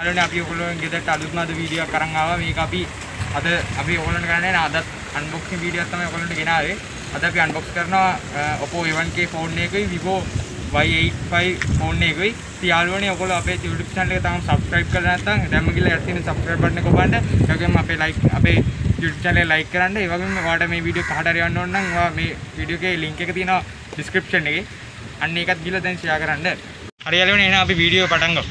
යාළුවනේ අපි ඔයගොල්ලෝ ගෙදරට අලුත්ම අද වීඩියෝ එකක් අරන් ආවා. මේක අපි ඔයගොල්ලන්ට කරන්නේ අදත් අන්බොක්සිං වීඩියෝ එකක් තමයි ඔයගොල්ලන්ට ගෙනාවේ. අද අපි අන්බොක්ස් කරනවා OppO a1k ෆෝන් එකකුයි Vivo Y85 ෆෝන් එකකුයි. ඉතින් යාළුවනේ ඔයගොල්ලෝ අපේ YouTube channel එක තාම subscribe කරලා නැත්නම් දැම්ම ගිහලා යට තියෙන subscribe button එක ඔබන්න. ඒ වගේම අපේ YouTube channel එක like කරන්න. ඒ වගේම ඔයාලට මේ වීඩියෝ කාට හරි යන්න ඕන නම් ඔයා මේ වීඩියෝ එකේ link එක තියෙනවා description එකේ. අන්න ඒකත් ගිහලා දැන් share කරන්න. හරි යාළුවනේ එහෙනම් අපි වීඩියෝ පටන් ගමු.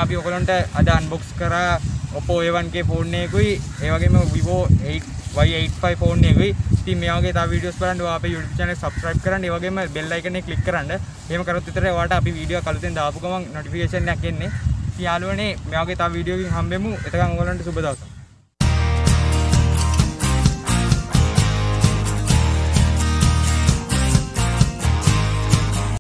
අපි ඔයගලන්ට අද අන්බොක්ස් කරා OppO a1k ෆෝන් එකකුයි ඒ වගේම Vivo Y85 ෆෝන් එකකුයි. ඉතින් මේ වගේ තව වීඩියෝස් බලන්න ඔයා අපේ YouTube channel එක subscribe කරන්න. ඒ වගේම bell icon එක click කරන්න. එහෙම කරොත් විතරයි ඔයාලට අපි වීඩියෝ කලුතෙන් දාපු ගමන් notification එකක් එන්නේ. ඉතින් යාළුවනේ මේ වගේ තව වීඩියෝ එකකින් හම්බෙමු. එතකන් ඔයගලන්ට සුබ දවසක්.